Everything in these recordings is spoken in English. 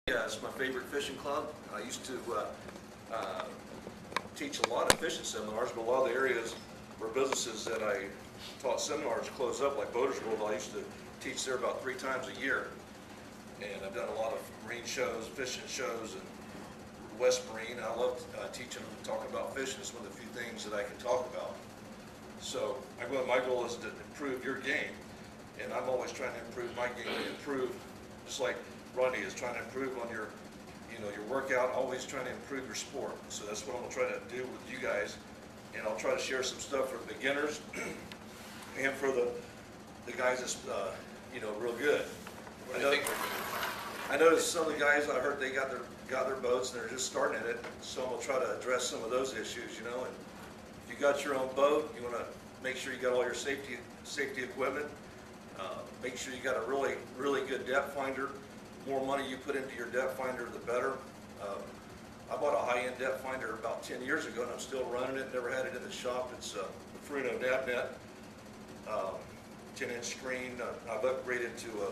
Yeah, it's my favorite fishing club. I used to uh, teach a lot of fishing seminars, but a lot of the areas where businesses that I taught seminars closed up, like Boaters World. I used to teach there about 3 times a year. And I've done a lot of marine shows, fishing shows, and West Marine. I love teaching them and talking about fishing. It's one of the few things that I can talk about. So my goal is to improve your game, and I'm always trying to improve my game and improve, just like Rodney is trying to improve on your workout, always trying to improve your sport. So that's what I'm going to try to do with you guys, and I'll try to share some stuff for beginners and for the guys that's real good. I noticed some of the guys, I heard they got their boats and they're just starting at it, so I'm going to try to address some of those issues, and if you got your own boat, you want to make sure you got all your safety equipment. Make sure you got a really good depth finder. The more money you put into your depth finder, the better. I bought a high-end depth finder about 10 years ago, and I'm still running it. Never had it in the shop. It's a Fruno NavNet 10-inch screen. I've upgraded to the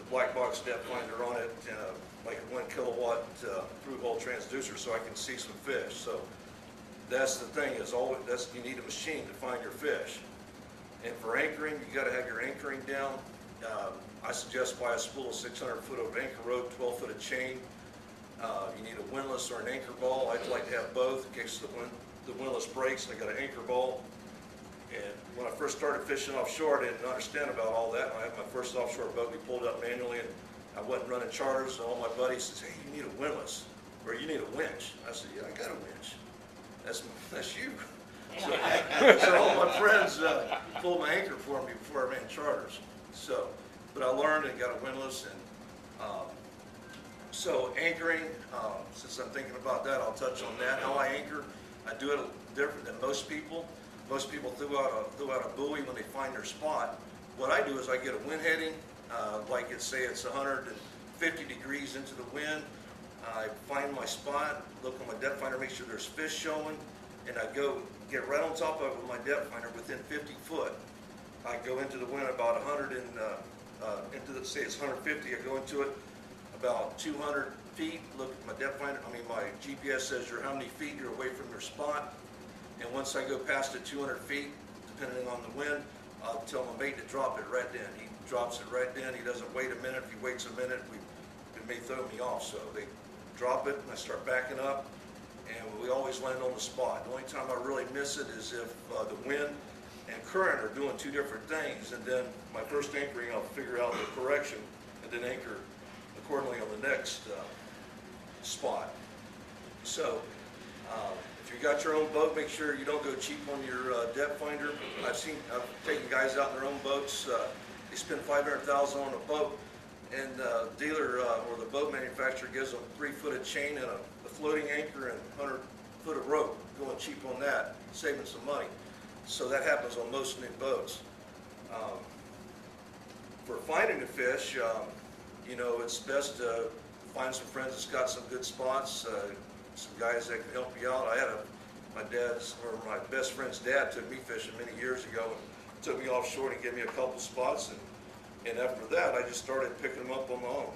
black box depth finder on it, like a 1 kilowatt through-hole transducer, so I can see some fish. So that's the thing, you need a machine to find your fish. And for anchoring, you got to have your anchoring down. I suggest buy a spool of 600 foot of anchor rope, 12 foot of chain. You need a windlass or an anchor ball. I'd like to have both in case the windlass breaks. I got an anchor ball. And when I first started fishing offshore, I didn't understand about all that. When I had my first offshore boat, we pulled up manually, and I wasn't running charters. And all my buddies said, "Hey, you need a windlass, or you need a winch." I said, "Yeah, I got a winch. That's you." So all my friends pulled my anchor for me before I ran charters. But I learned and got a windlass, and so anchoring. Since I'm thinking about that, I'll touch on that. How I anchor, I do it different than most people. Most people throw out a buoy when they find their spot. What I do is I get a wind heading, like say it's 150 degrees into the wind. I find my spot, look on my depth finder, make sure there's fish showing, and I go get right on top of it with my depth finder within 50 foot. I go into the wind about 100 and say it's 150. I go into it about 200 feet. Look at my depth finder. My GPS says how many feet you're away from your spot. And once I go past it 200 feet, depending on the wind, I'll tell my mate to drop it right then. He drops it right then. He doesn't wait a minute. If he waits a minute, it may throw me off. So they drop it, and I start backing up, and we always land on the spot. The only time I really miss it is if the wind and current are doing 2 different things, and then my first anchoring, I'll figure out the correction, and then anchor accordingly on the next spot. So if you got your own boat, make sure you don't go cheap on your depth finder. I've taken guys out in their own boats. They spend $500,000 on a boat, and the dealer or the boat manufacturer gives them 3 foot of chain and a floating anchor and 100 foot of rope. Going cheap on that, saving some money. So that happens on most new boats. For finding the fish, it's best to find some friends that's got some good spots, some guys that can help you out. I had my best friend's dad took me fishing many years ago and took me offshore and gave me a couple spots, and after that I just started picking them up on my own.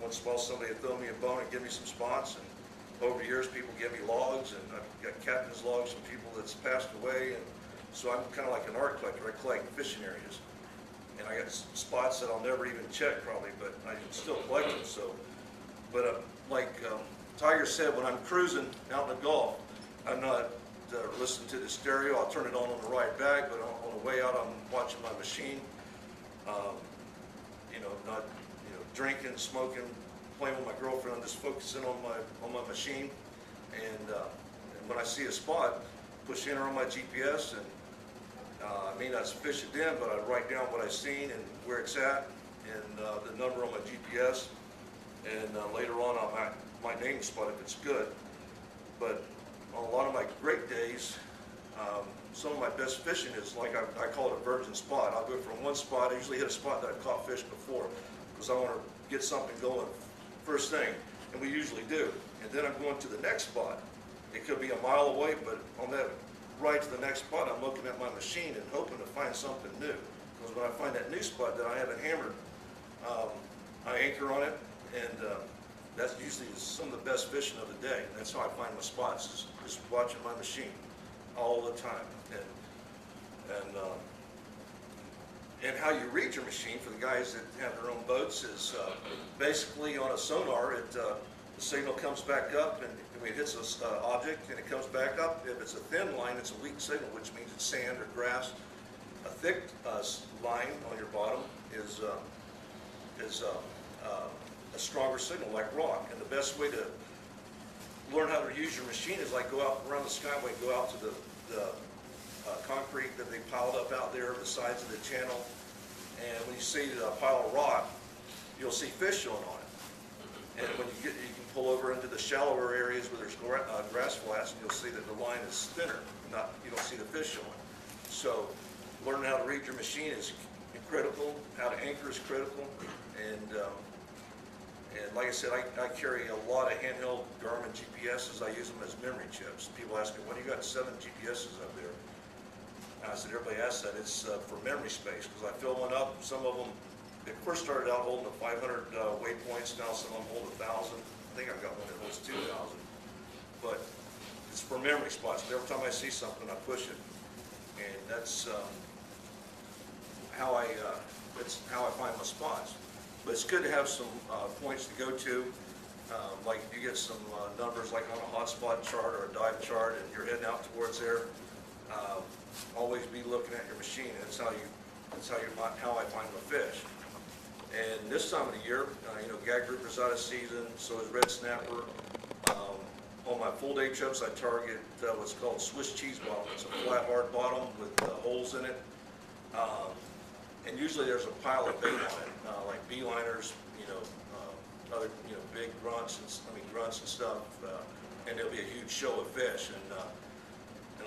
Once in a while somebody would throw me a bone and give me some spots, and over the years people give me logs, and I've got captain's logs from people that's passed away, and so I'm kind of like an art collector. I collect fishing areas, and I got spots that I'll never even check probably, but I can still collect them. Like Tiger said, when I'm cruising out in the Gulf, I'm not listening to the stereo. I'll turn it on the ride back, but on the way out I'm watching my machine. Not drinking, smoking, playing with my girlfriend. I'm just focusing on my machine, and when I see a spot, push enter on my GPS, and I may not fish it then, but I write down what I've seen and where it's at, and the number on my GPS, and later on I might name the spot if it's good. But on a lot of my great days, some of my best fishing is like I call it a virgin spot. I'll go from one spot. I usually hit a spot that I've caught fish before because I want to get something going first thing, and we usually do. And then I'm going to the next spot. It could be a mile away, but on that ride to the next spot, I'm looking at my machine and hoping to find something new. Because when I find that new spot that I haven't hammered, I anchor on it, and That's usually some of the best fishing of the day. That's how I find my spots, is just watching my machine all the time. And how you read your machine for the guys that have their own boats is basically on a sonar. The signal comes back up, and when it hits an object and it comes back up. If it's a thin line, it's a weak signal, which means it's sand or grass. A thick line on your bottom is a stronger signal, like rock. And the best way to learn how to use your machine is like go out around the skyway, go out to the concrete that they piled up out there, the sides of the channel, and when you see a pile of rock, you'll see fish showing on it. And when you can pull over into the shallower areas where there's grass flats, and you'll see that the line is thinner. You don't see the fish showing. So learning how to read your machine is critical. How to anchor is critical. And like I said, I carry a lot of handheld Garmin GPSs. I use them as memory chips. People ask me, "Why do you got 7 GPSs up there?" And I said, everybody asks that. It's for memory space, because I fill one up. Some of them, they first started out holding 500 waypoints. Now some of them hold 1,000. I think I've got one that holds 2,000. But it's for memory spots. But every time I see something, I push it, and that's how I find my spots. But it's good to have some points to go to. Like if you get some numbers like on a hotspot chart or a dive chart and you're heading out towards there, always be looking at your machine. That's how I find my fish. And this time of the year, gag grouper's out of season, so is red snapper. On my full day trips, I target what's called Swiss cheese bottom. It's a flat, hard bottom with holes in it. And usually there's a pile of bait on it, like beeliners, other, big grunts and stuff, and there'll be a huge show of fish. And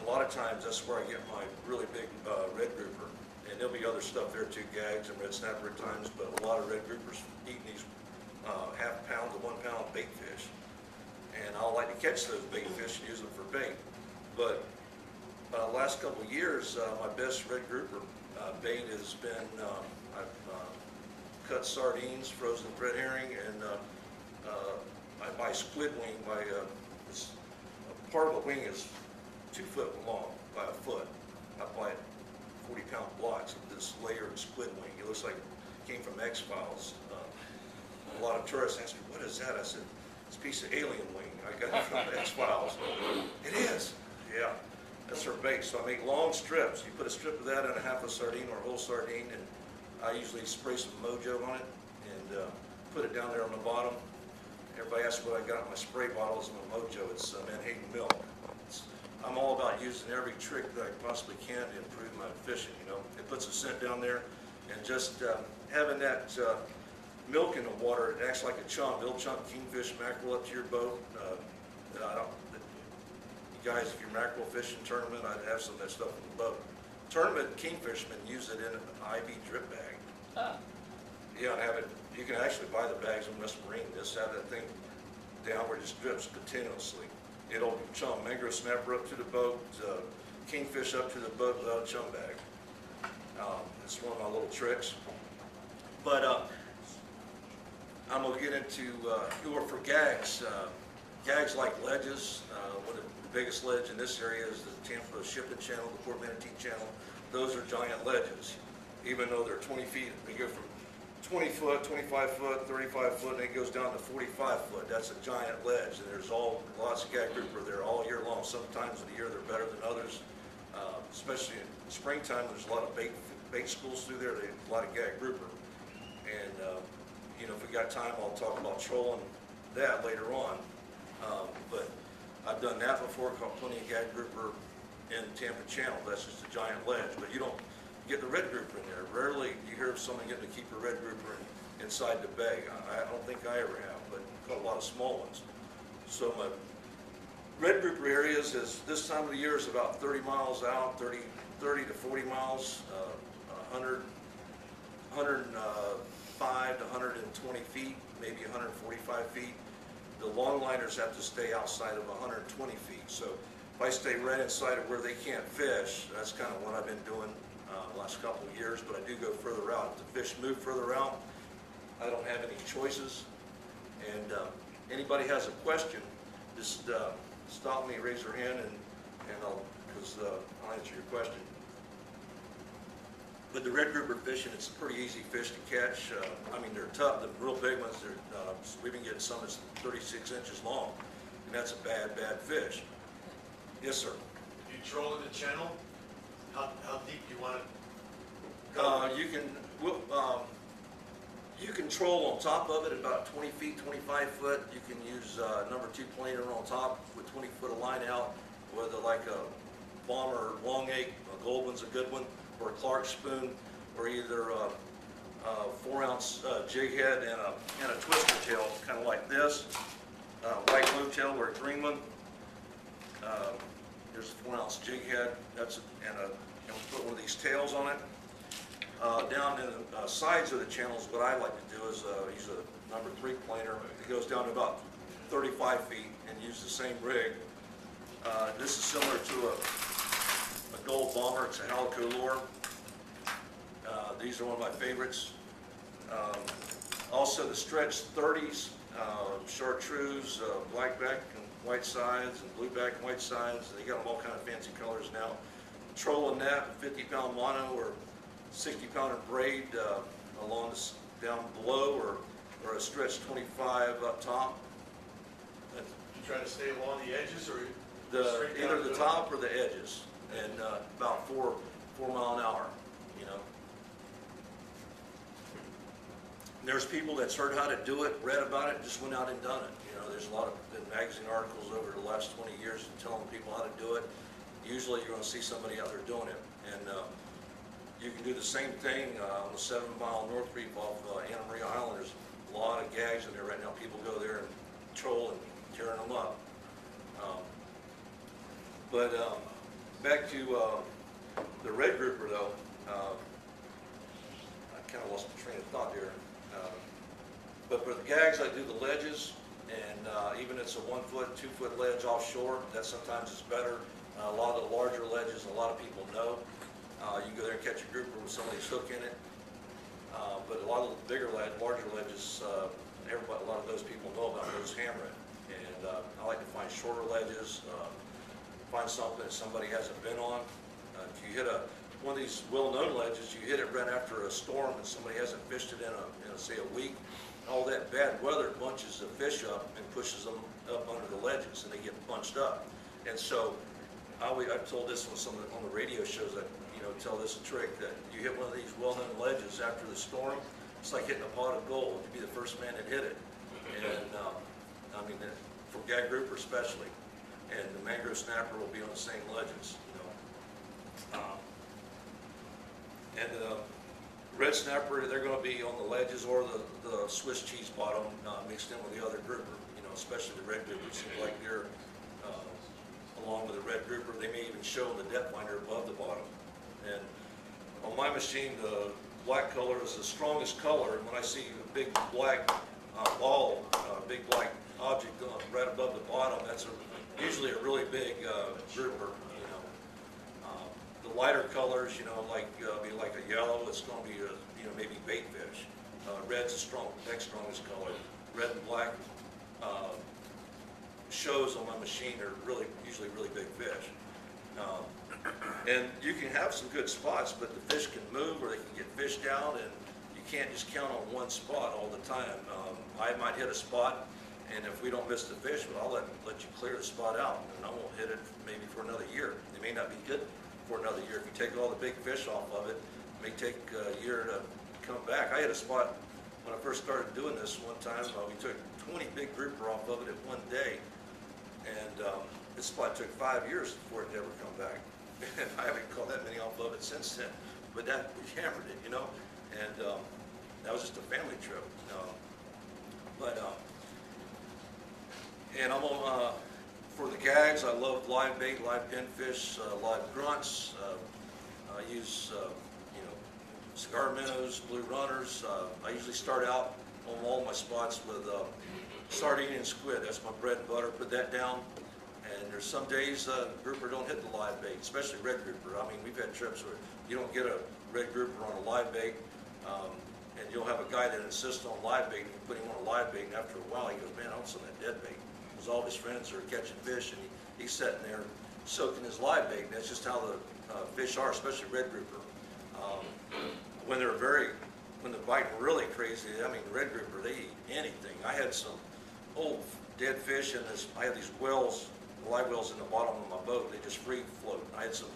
a lot of times that's where I get my really big red grouper. And there'll be other stuff there too, gags and red snapper at times, but a lot of red groupers eating these half-pound to 1-pound bait fish. And I like to catch those bait fish and use them for bait. But last couple of years, my best red grouper bait has been, I've cut sardines, frozen red herring, and I buy squid wing by, part of a wing is 2 foot long by a foot. I buy 40-pound blocks of this layered squid wing. It looks like it came from X-Files. A lot of tourists ask me, "What is that?" I said, "It's a piece of alien wing. I got it from X-Files." "It is?" "Yeah. That's her bait." So I make long strips. You put a strip of that in a half a sardine or a whole sardine, and I usually spray some Mojo on it and put it down there on the bottom. Everybody asks what I got in my spray bottles. My Mojo, it's Manhattan milk. I'm all about using every trick that I possibly can to improve my fishing. It puts a scent down there, and just having that milk in the water, it acts like a chum. It'll chunk kingfish, mackerel up to your boat. You guys, if you're mackerel fishing tournament, I'd have some of that stuff in the boat. Tournament kingfishermen use it in an IV drip bag. Huh. Yeah, and have it. You can actually buy the bags in West Marine. Just have that thing down where it just drips continuously. It'll chum mangrove snapper up to the boat, kingfish up to the boat without a chum bag. It's one of my little tricks. But I'm gonna get into for gags. Gags like ledges. One of the biggest ledge in this area is the Tampa Shipping Channel, the Port Manatee Channel. Those are giant ledges. Even though they're 20 feet, they go from 20 foot, 25 foot, 35 foot, and it goes down to 45 foot. That's a giant ledge, and there's lots of gag grouper there all year long. Sometimes of the year they're better than others, especially in the springtime. There's a lot of bait schools through there. There's a lot of gag grouper, and if we got time, I'll talk about trolling that later on. But I've done that before. Caught plenty of gag grouper in Tampa Channel. That's just a giant ledge, but you don't get the red grouper in there. Rarely you hear of someone getting to keep a red grouper inside the bag. I don't think I ever have, but caught a lot of small ones. So my red grouper areas is this time of the year is about 30 miles out, 30 to 40 miles, 105 to 120 feet, maybe 145 feet. The longliners have to stay outside of 120 feet. So if I stay right inside of where they can't fish, that's kind of what I've been doing the last couple of years, but I do go further out. If the fish move further out, I don't have any choices. And anybody has a question, just stop me, raise your hand, and I'll answer your question. But the red grouper fishing, it's a pretty easy fish to catch. I mean, they're tough. The real big ones, we've been getting some that's 36 inches long, and that's a bad fish. Yes, sir. If you troll in the channel, how deep do you want to go? You can troll on top of it about 20 feet, 25 foot. You can use number 2 planer on top with 20 foot of line out, whether like a bomber long egg, a gold one's a good one, or a Clark spoon, or either a 4-ounce jig head and a twister tail, kind of like this. White blue tail or a green one. Here's a 4-ounce jig head. And put one of these tails on it. Down in the sides of the channels, what I like to do is use a number 3 planer. It goes down to about 35 feet and use the same rig. This is similar to a gold bomber. It's a Halico lure. These are one of my favorites. Also the stretch 30s, chartreuse, blackback and white sides, and blueback and white sides. They got them all kind of fancy colors now. Trolling that, 50-pound mono or 60-pounder braid along down below, or a stretch 25 up top. You try to stay along the edges, or either the top or the edges, and about 4 mile an hour. You know. There's people that's heard how to do it, read about it, just went out and done it. You know, there's a lot of magazine articles over the last 20 years telling people how to do it. Usually you're going to see somebody out there doing it. And you can do the same thing on the 7 Mile North Reef off Anna Maria Island. There's a lot of gags in there right now. People go there and troll and tearing them up. Back to the red grouper though. I kind of lost my train of thought here. But for the gags, I do the ledges, and even it's a 1 foot, 2 foot ledge offshore, that sometimes is better. A lot of the larger ledges, a lot of people know. You can go there and catch a grouper with somebody's hook in it. But a lot of the bigger larger ledges, a lot of those people know about those hammering. And I like to find shorter ledges, find something that somebody hasn't been on. If you hit one of these well-known ledges, you hit it right after a storm and somebody hasn't fished it in say a week, all that bad weather bunches the fish up and pushes them up under the ledges, and they get bunched up. And so I've told this on the radio shows, that tell this a trick, that you hit one of these well-known ledges after the storm, it's like hitting a pot of gold. You'd be the first man that hit it. And I mean, for gag grouper especially, and the mangrove snapper will be on the same ledges. And the red snapper, they're going to be on the ledges or the Swiss cheese bottom mixed in with the other grouper. Especially the red grouper. It seems like they're along with the red grouper. They may even show in the depth finder above the bottom. And on my machine, the black color is the strongest color. And when I see a big black ball, big black object right above the bottom, that's usually a really big grouper. The lighter colors, be like a yellow, it's going to be maybe bait fish. Red's the next strongest color. Red and black shows on my machine are usually really big fish. And you can have some good spots, but the fish can move or they can get fished out, and you can't just count on one spot all the time. I might hit a spot, and if we don't miss the fish, I'll let you clear the spot out, and I won't hit it maybe for another year. It may not be good for another year. If you take all the big fish off of it, it may take a year to come back. I had a spot when I first started doing this one time. We took 20 big grouper off of it in one day, and this spot took 5 years for it to ever come back. And I haven't caught that many off of it since then. But we hammered it, and that was just a family trip. And I'm on. For the gags, I love live bait, live pinfish, live grunts. I use, cigar minnows, blue runners. I usually start out on all my spots with sardine and squid. That's my bread and butter. Put that down. And there's some days grouper don't hit the live bait, especially red grouper. I mean, we've had trips where you don't get a red grouper on a live bait. and you'll have a guy that insists on live bait, and you put him on a live bait, and after a while, he goes, man, I want some of that dead bait. Because all of his friends are catching fish, and he's sitting there soaking his live bait, and that's just how the fish are, especially red grouper. When they're biting really crazy, I mean, red grouper, they eat anything. I had some old dead fish in this, I had these wells, live wells in the bottom of my boat, they just free float. I had some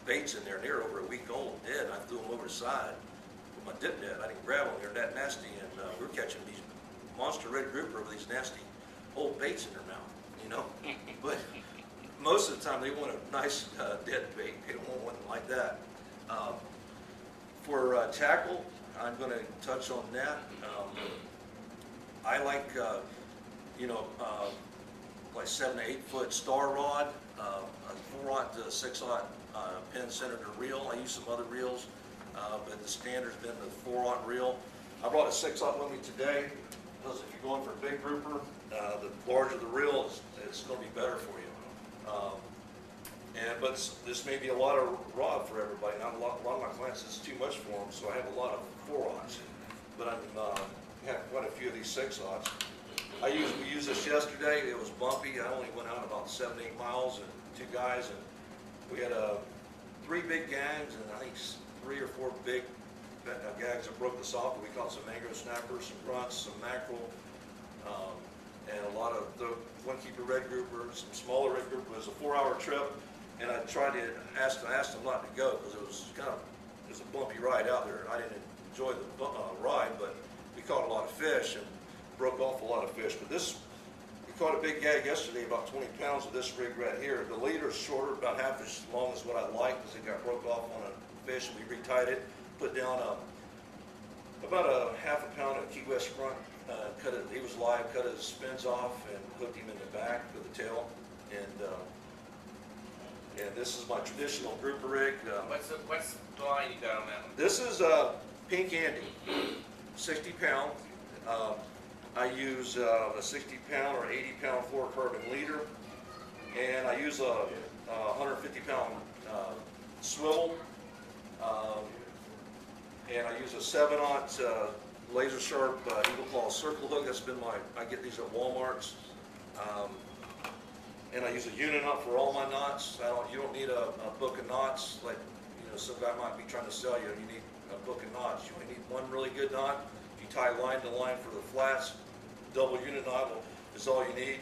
baits in there, and they were over a week old, dead, and I threw them over the side with my dip net. I didn't grab them, they're that nasty, and we were catching these monster red grouper with these nasty old baits in their mouth, you know? But most of the time, they want a nice dead bait. They don't want one like that. For tackle, I'm going to touch on that. I like, like 7 to 8 foot star rod, a 4/0 to 6/0 pin centered reel. I use some other reels, but the standard's been the 4/0 reel. I brought a 6/0 with me today because if you're going for a big grouper, the larger the reel it's going to be better for you. But this may be a lot of rod for everybody. Not a lot of my clients, it's too much for them, so I have a lot of 4/0s. But I have quite a few of these 6/0s. We used this yesterday. It was bumpy. I only went out about 7 to 8 miles and 2 guys, and we had 3 big gags and I think 3 or 4 big gags that broke us off. We caught some mangrove snappers, some grunts, some mackerel, and a lot of the one-keeper red grouper, some smaller red grouper. It was a 4-hour trip, and I tried to ask them not to go because it was a bumpy ride out there. I didn't enjoy the ride, but we caught a lot of fish and broke off a lot of fish. But we caught a big gag yesterday, about 20 pounds with this rig right here. The leader is shorter, about half as long as what I like because it got broke off on a fish. We retied it, put down about a half a pound of Key West front. Cut it. He was live. Cut his fins off and hooked him in the back with the tail. And this is my traditional grouper rig. What's the line you got on that one? This is Pink Andy, 60 pound. I use a 60 pound or 80 pound fluorocarbon leader, and I use a 150 pound swivel, and I use a 7/0 laser sharp Eagle Claw circle hook. That's been I get these at Walmart's. And I use a unit knot for all my knots. You don't need a book of knots like some guy might be trying to sell you. You need a book of knots. You only need one really good knot. You tie line to line for the flats. Double unit knot is all you need,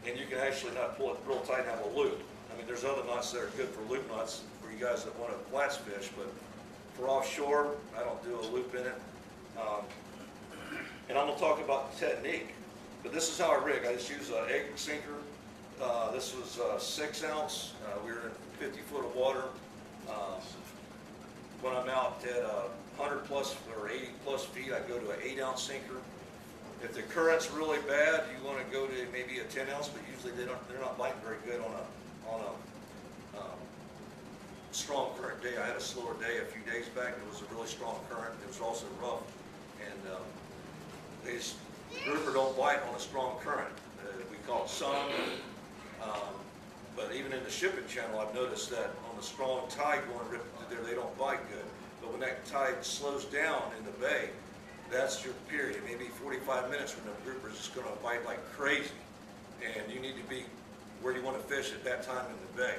and you can actually not pull it real tight and have a loop. I mean, there's other knots that are good for loop knots for you guys that want to flats fish, but for offshore, I don't do a loop in it. And I'm going to talk about the technique, but this is how I rig. I just use an egg sinker. This was 6 ounce. We were in 50 foot of water. When I'm out at 100 plus or 80 plus feet, I go to an 8 ounce sinker. If the current's really bad, you want to go to maybe a 10 ounce, but usually they're not biting very good on a strong current day. I had a slower day a few days back. It was a really strong current. It was also rough, and these grouper don't bite on a strong current. We call it sun. But even in the shipping channel, I've noticed that on a strong tide going ripping through there, they don't bite good. But when that tide slows down in the bay, that's your period. It may be 45 minutes when the grouper is just going to bite like crazy. And you need to be where you want to fish at that time in the bay.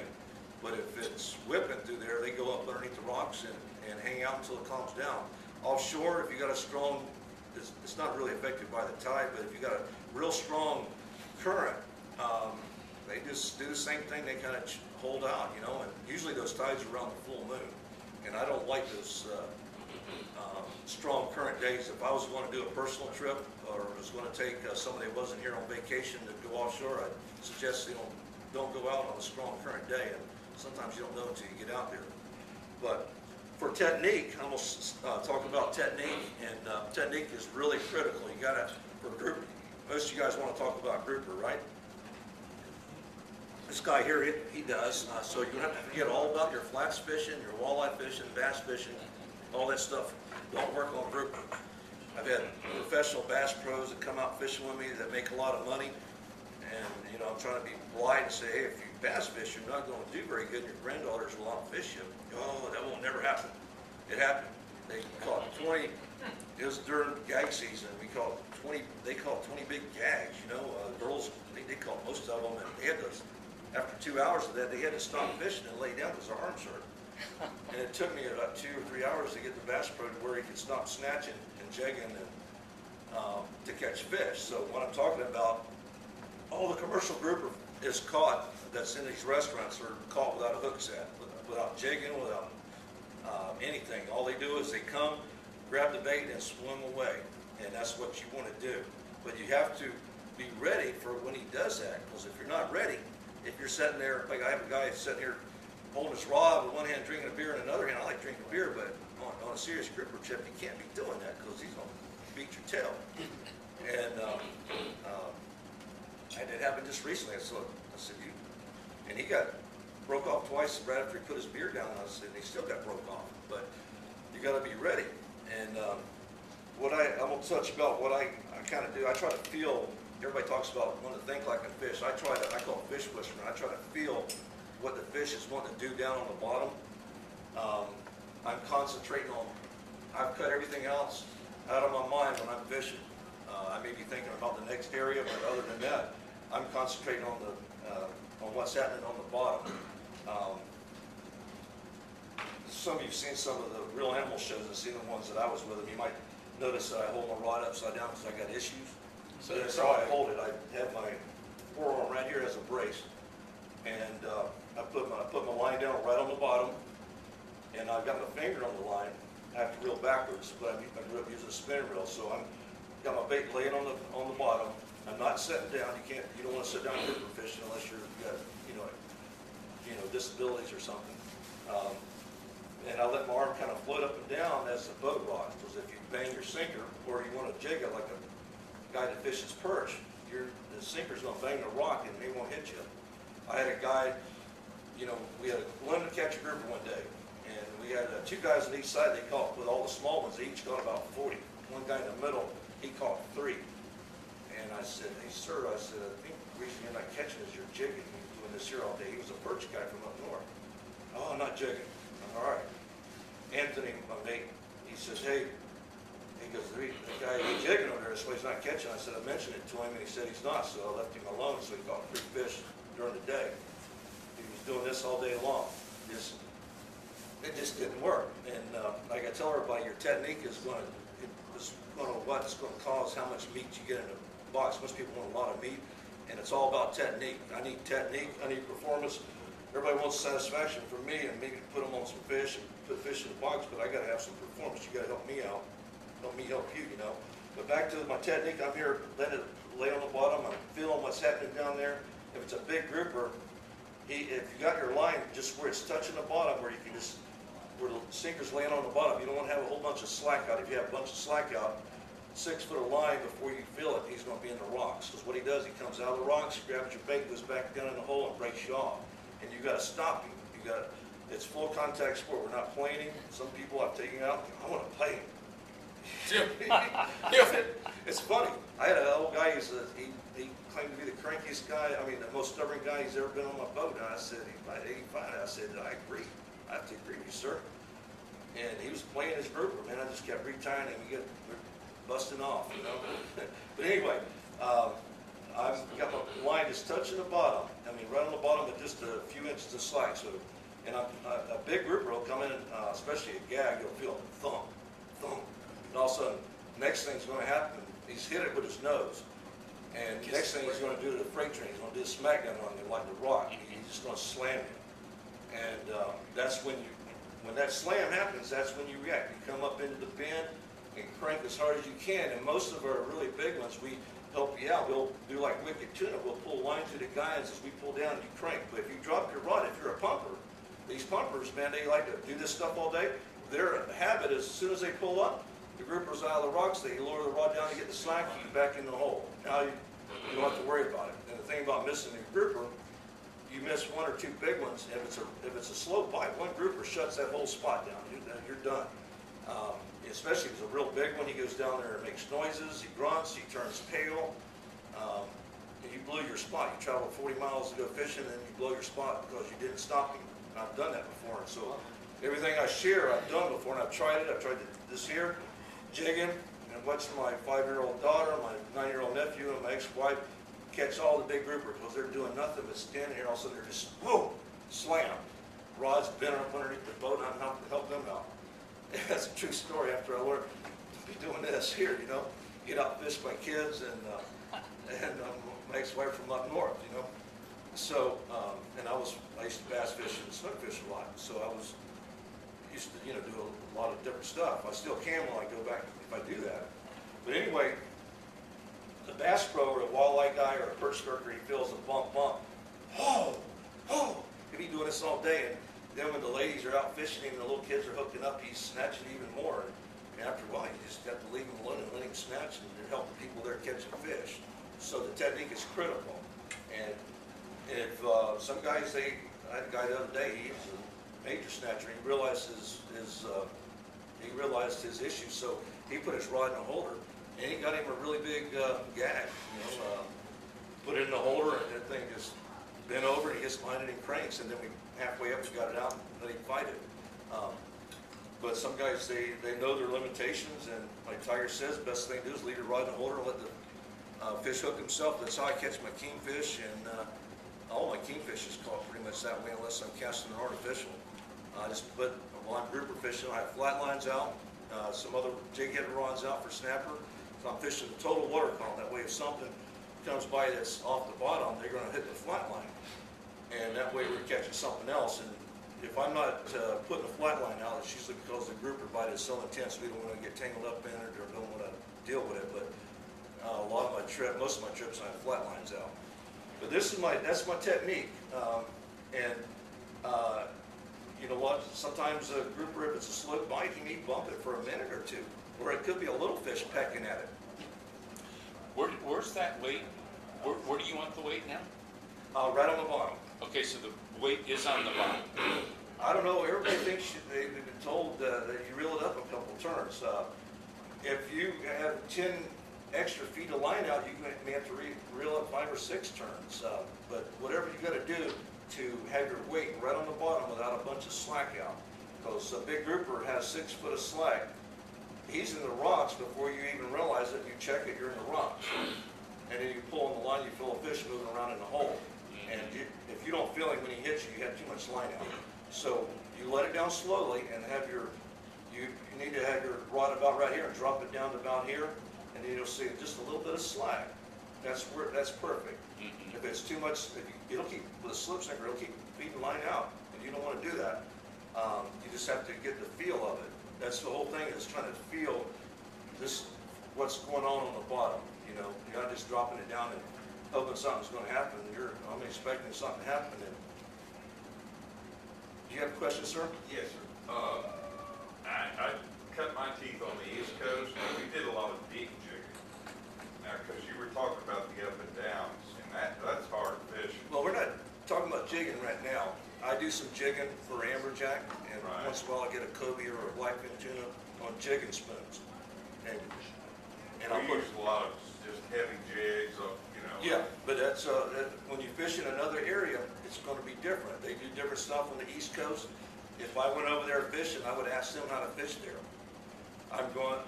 But if it's whipping through there, they go up underneath the rocks and hang out until it calms down. Offshore, if you got a strong, it's not really affected by the tide, but if you got a real strong current, they just do the same thing. They kind of hold out, and usually those tides are around the full moon. And I don't like those strong current days. If I was going to do a personal trip or was going to take somebody that wasn't here on vacation to go offshore, I'd suggest don't go out on a strong current day. And sometimes you don't know until you get out there. But for technique, I'm going to talk about technique, and technique is really critical. You got to, for grouper, most of you guys want to talk about grouper, right? This guy here, he does. So you have to forget all about your flats fishing, your walleye fishing, bass fishing, all that stuff. Don't work on grouper. I've had professional bass pros that come out fishing with me that make a lot of money, and I'm trying to be polite and say, hey, if you bass fish, you're not going to do very good. Your granddaughters will outfish you. Oh, that won't never happen. It happened. They caught 20 It was during gag season. We called 20, they called 20 big gags, you know, girls, they caught most of them, and they had to, after 2 hours of that, they had to stop fishing and lay down because their arms hurt. And it took me about 2 or 3 hours to get the Bass Pro to where he could stop snatching and jigging and, to catch fish. So what I'm talking about, all the commercial grouper is caught, that's in these restaurants, are caught without a hook set, without jigging, without anything. All they do is they come, grab the bait, and swim away. And that's what you want to do. But you have to be ready for when he does that, because if you're not ready, if you're sitting there, like I have a guy sitting here holding his rod with one hand drinking a beer and another hand, I like drinking beer, but on a serious grouper trip, you can't be doing that because he's going to beat your tail. And it happened just recently. I said, you, and he got broke off twice right after he put his beer down. I said, and he still got broke off. But you got to be ready. And I'm gonna touch about what I kind of do. I try to feel. Everybody talks about wanting to think like a fish. I call it fish whispering. I try to feel what the fish is wanting to do down on the bottom. I'm concentrating on. I've cut everything else out of my mind when I'm fishing. I may be thinking about the next area, but other than that, I'm concentrating on what's happening on the bottom. Some of you've seen some of the real animal shows and seen the ones that I was with them. You might notice that I hold my rod upside down because I got issues. So that's how I hold it. I have my forearm right here as a brace, and I put my line down right on the bottom, and I've got my finger on the line. I have to reel backwards, but I grew up using a spinning reel, so I'm got my bait laying on the bottom. I'm not sitting down. You don't want to sit down grouper fishing unless you've got disabilities or something. And I let my arm kind of float up and down as the boat rocks, because if you bang your sinker or you want to jig it like a guy that fishes perch, the sinker's going to bang the rock and it won't hit you. I had a guy, we had a limited catch grouper one day, and we had 2 guys on each side. They caught, with all the small ones, they each caught about 40. One guy in the middle, he caught 3. And I said, hey sir, I think the reason you're not catching is you're jigging. He's doing this here all day. He was a perch guy from up north. Oh, I'm not jigging. All right. Anthony, my mate, he says, hey, he goes, the guy, he's jigging over there, so he's not catching. I said, I mentioned it to him, and he said he's not, so I left him alone, so he caught 3 fish during the day. He was doing this all day long. It just didn't work. And like I tell everybody, your technique is what's going to cause how much meat you get in a box. Most people want a lot of meat, and it's all about technique. I need technique, I need performance. Everybody wants satisfaction from me and me to put them on some fish and put fish in the box, but I got to have some performance. You got to help me out, help me help you, But back to my technique, I'm here, let it lay on the bottom. I'm feeling what's happening down there. If it's a big grouper, if you got your line just where it's touching the bottom, where the sinker's laying on the bottom, you don't want to have a whole bunch of slack out. If you have a bunch of slack out, 6 foot of line before you feel it, he's going to be in the rocks. Because what he does, he comes out of the rocks, grabs your bait, goes back down in the hole, and breaks you off. And you got to stop him. It's full contact sport. We're not playing him. Some people I've taken out, I want to play him. It's funny. I had an old guy. He claimed to be the crankiest guy. I mean, the most stubborn guy he's ever been on my boat. And I said, he's about 85. I said, I agree. I have to agree with you, sir. And he was playing his grouper, man. I just kept retying him. We're busting off, But anyway, I've got my line just touching the bottom. I mean, right on the bottom with just a few inches of slack. So, and a big grouper will come in, especially a gag, you'll feel thump, thump. And all of a sudden, next thing's going to happen. He's hit it with his nose. And the next thing he's going to do to the freight train, he's going to do a smackdown on you like the rock. He's just going to slam you. And that's when that slam happens, that's when you react. You come up into the bend and crank as hard as you can. And most of our really big ones, we help you out. We'll do like wicked tuna. We'll pull line through the guides as we pull down and you crank. But if you drop your rod, if you're a pumper, these pumpers, man, they like to do this stuff all day. Their habit is as soon as they pull up, the grouper's out of the rocks, they lower the rod down to get the slack, you get back in the hole. Now you don't have to worry about it. And the thing about missing a grouper, you miss 1 or 2 big ones. If it's a slow bite, one grouper shuts that whole spot down. You're done. Especially if it's a real big one, he goes down there and makes noises, he grunts, he turns pale. And you blew your spot. You travel 40 miles to go fishing, and you blow your spot because you didn't stop him. And I've done that before. And so everything I share, I've done before, and I've tried it. I've tried this here, jigging and watching my 5-year-old daughter, my 9-year-old nephew, and my ex-wife catch all the big groupers because they're doing nothing but standing here. All of a sudden they're just, whoa, slam. Rods bent up underneath the boat, and I'm help them out. That's a true story after I learned to be doing this here, you know. Get out and fish my kids and my ex-wife from up north, you know. So, and I used to bass fish and snook fish a lot. So I used to, you know, do a lot of different stuff. I still can when I go back if I do that. But anyway, the bass pro or a walleye guy or a perch snorker, he feels a bump. Oh, he'd be doing this all day. And then when the ladies are out fishing and the little kids are hooking up, he's snatching even more. And after a while, you just have to leave him alone and let him snatch and help the people there catching fish. So the technique is critical. And if some guys, I had a guy the other day, he was a major snatcher. He realized his issue, so he put his rod in a holder, and he got him a really big gag. You know, put it in the holder, and that thing just bent over, and he gets behind it and cranks, and then we halfway up, we got it out, and let him fight it. But some guys, they know their limitations, and like Tiger says, the best thing to do is leave your rod in the holder and let the fish hook himself. That's how I catch my kingfish, and all my kingfish is caught pretty much that way unless I'm casting an artificial. I just put, while I'm grouper fishing, I have flat lines out, some other jig head rods out for snapper. So I'm fishing the total water column. That way if something comes by that's off the bottom, they're going to hit the flat line. And that way we're catching something else. And if I'm not putting a flat line out, it's usually because the grouper bite is so intense we don't want to get tangled up in it or don't want to deal with it. But most of my trips I have flat lines out. But that's my technique. You know what? Sometimes a grouper, if it's a slow bite, you need to bump it for a minute or two, or it could be a little fish pecking at it. Where's that weight? Where do you want the weight now? Right on the bottom. Okay, so the weight is on the bottom. I don't know. Everybody thinks they've been told that you reel it up a couple turns. If you have 10 extra feet of line out, you may have to reel up 5 or 6 turns. But whatever you got to do to have your weight right on the bottom without a bunch of slack out, because a big grouper has 6 foot of slack. He's in the rocks before you even realize it. You check it, you're in the rocks, and then you pull on the line, you feel a fish moving around in the hole. And if you don't feel him when he hits you, you have too much line out. So you let it down slowly and have you need to have your rod about right here and drop it down to about here, and then you'll see just a little bit of slack. That's perfect. If it's too much, it'll keep, with a slip sinker, it'll keep feeding line out, and you don't want to do that. You just have to get the feel of it. That's the whole thing, is trying to feel what's going on the bottom. You know, you're not just dropping it down and hoping something's going to happen. I'm expecting something to happen. And do you have a question, sir? Yes, sir. I cut my teeth on the East Coast, and we did a lot of deep jigging. Now, because you were talking about the up and downs, and that's hard fishing. Well, we're not talking about jigging right now. I do some jigging for amberjack, and Right. once in a while I get a cobia or a blackfin tuna on jigging spoons. And I'll We put, use a lot of just heavy jigs, you know. yeah, but that's when you fish in another area, it's going to be different. They do different stuff on the East Coast. If I went over there fishing, I would ask them how to fish there. I'm going,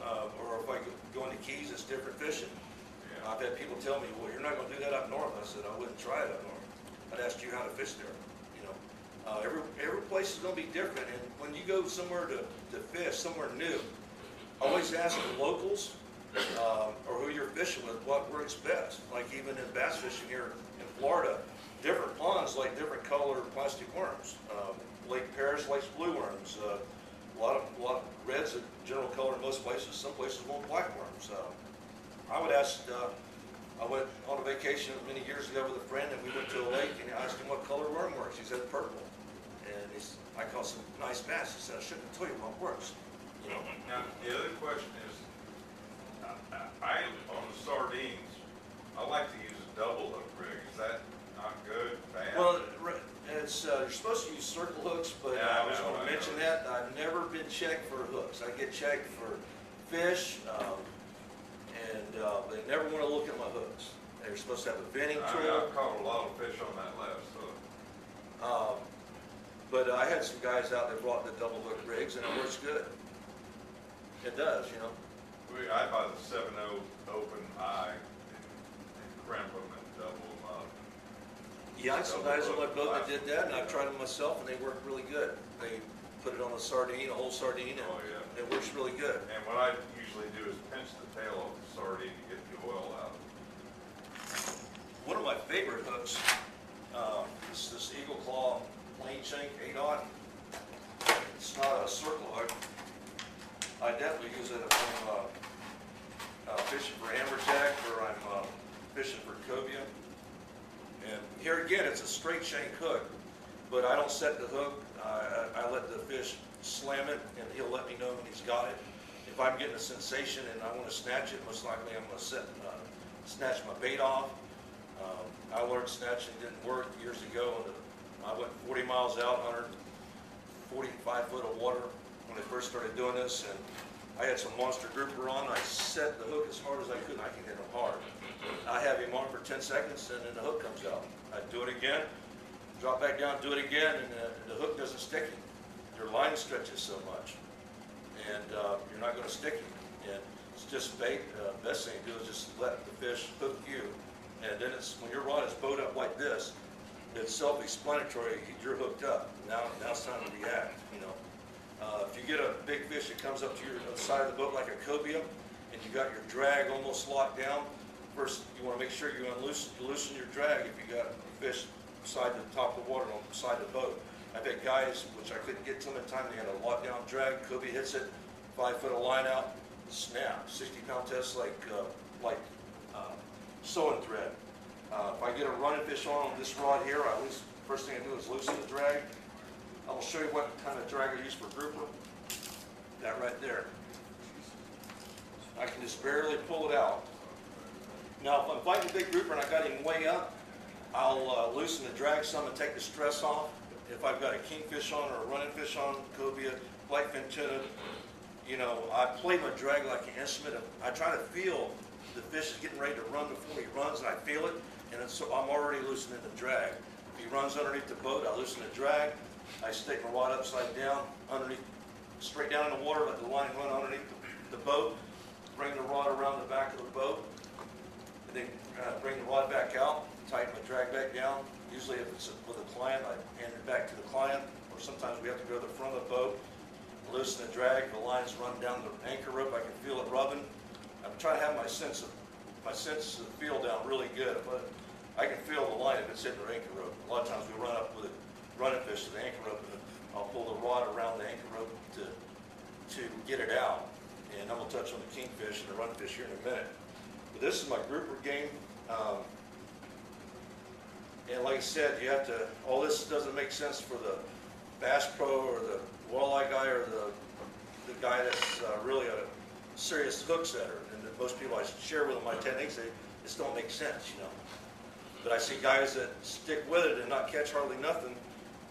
or if I go into Keys, it's different fishing. Yeah. I've had people tell me, well, you're not going to do that up north. I said, I wouldn't try it up north. I'd ask you how to fish there. You know, every place is going to be different. And when you go somewhere to fish, somewhere new, always ask the locals or who you're fishing with what works best. Like even in bass fishing here in Florida, different ponds like different colored plastic worms. Lake Parrish likes blue worms. A lot of reds that general color in most places. Some places want black worms. I would ask. I went on a vacation many years ago with a friend, and we went to a lake, and I asked him what color worm works. He said purple, and I caught some nice bass. He said I shouldn't tell you what works. You know. Now, the other question is, on the sardines, I like to use a double hook rig. Is that not good, bad? Well, you're supposed to use circle hooks, but Yeah, I was going to I mention know. that. I've never been checked for hooks. I get checked for fish, and they never want to look at my hooks. They're supposed to have a venting tool. I've caught a lot of fish on that last hook. But I had some guys out that brought the double hook rigs, and it works good. It does, you know. I buy the 7.0 open eye and crimp them and double them up. Yeah, I had some guys on my boat that did that, and I've tried them myself, and they work really good. They put it on a sardine, a whole sardine, Oh, and yeah. it works really good. And what I usually do is pinch the tail off the sardine to get the oil out. One of my favorite hooks is this Eagle Claw plain shank 8/0. It's not a circle hook. I definitely use it if I'm fishing for amberjack or I'm fishing for cobia. And here again, it's a straight shank hook, but I don't set the hook. I let the fish slam it, and he'll let me know when he's got it. If I'm getting a sensation and I want to snatch it, most likely I'm going to snatch my bait off. I learned snatching didn't work years ago. I went 40 miles out, 145 foot of water when I first started doing this, and I had some monster grouper on. I set the hook as hard as I could, and I can hit him hard. I have him on for 10 seconds, and then the hook comes out. I do it again, drop back down, do it again, and the hook doesn't stick him. Your line stretches so much, and you're not going to stick him. And it's just bait. Best thing to do is just let the fish hook you, and then it's when your rod is bowed up like this, it's self-explanatory. You're hooked up. Now it's time to react. You know, if you get a big fish that comes up to your side of the boat like a cobia, and you got your drag almost locked down, first you want to make sure you loosen your drag. If you got a fish beside the top of the water on the side of the boat, I've had guys which I couldn't get to them in time. They had a lockdown drag. Cobia hits it, 5 foot of line out, snap. 60-pound test like sewing thread. If I get a running fish on this rod here, first thing I do is loosen the drag. I will show you what kind of drag I use for grouper. That right there. I can just barely pull it out. Now, if I'm fighting a big grouper and I got him way up, I'll loosen the drag some and take the stress off. If I've got a kingfish on or a running fish on, cobia, blackfin tuna, you know, I play my drag like an instrument. I try to feel the fish is getting ready to run before he runs, and I feel it, and so I'm already loosening the drag. If he runs underneath the boat, I loosen the drag. I stick my rod upside down, underneath, straight down in the water, let the line run underneath the boat, bring the rod around the back of the boat, and then bring the rod back out, tighten my drag back down. Usually if it's with a client, I hand it back to the client, or sometimes we have to go to the front of the boat, loosen the drag, the lines run down the anchor rope, I can feel it rubbing. I'm trying to have my sense of feel down really good, but I can feel the line if it's hitting the anchor rope. A lot of times we run up with a running fish to the anchor rope, and I'll pull the rod around the anchor rope to get it out. And I'm gonna touch on the kingfish and the running fish here in a minute. But this is my grouper game. And like I said, you have to, all this doesn't make sense for the Bass Pro or the walleye guy or the guy that's really a serious hook setter. And most people I share with them my techniques, they just don't make sense, you know. But I see guys that stick with it and not catch hardly nothing,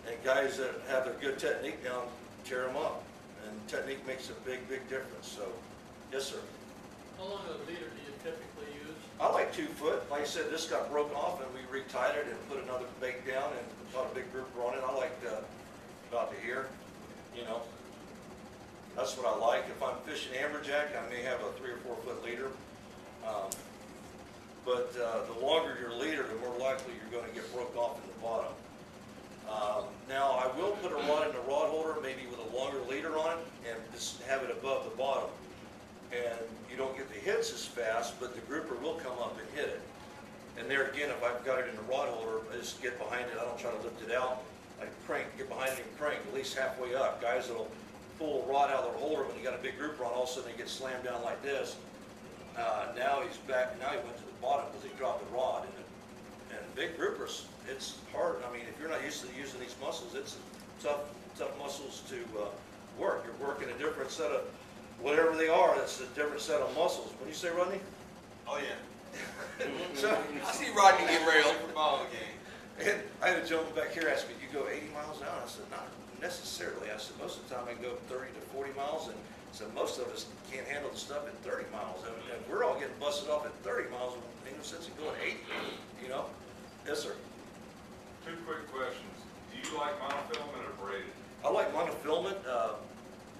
and guys that have their good technique down tear them up. And technique makes a big, big difference. So, yes, sir. How long of a leader do you typically use? I like 2 foot. Like I said, this got broken off and we retied it and put another bait down and got a big grouper on it. I like about to here, you know. That's what I like. If I'm fishing amberjack, I may have a 3 or 4 foot leader. But the longer your leader, the more likely you're going to get broke off in the bottom. Now, I will put a rod in the rod holder, maybe with a longer leader on it, and just have it above the bottom. And you don't get the hits as fast, but the grouper will come up and hit it. And there again, if I've got it in the rod holder, I just get behind it. I don't try to lift it out. I crank, get behind it and crank at least halfway up. Guys that'll pull a rod out of their holder when you got a big grouper on, all of a sudden they get slammed down like this. Now he's back. Now he went to the bottom because he dropped the rod. And big groupers, it's hard. I mean, if you're not used to using these muscles, it's tough muscles to work. You're working a different set of, whatever they are, it's a different set of muscles. What do you say, Rodney? Oh, yeah. So, I see Rodney get ready for the ball game. and I had a gentleman back here ask me, "You go 80 miles an hour?" I said, "Not necessarily." I said, "Most of the time I go 30 to 40 miles, and so most of us can't handle the stuff at 30 miles. And we're all getting busted off at 30 miles, ain't no sense in going 80, you know?" Yes, sir. 2 quick questions. Do you like monofilament or braided? I like monofilament.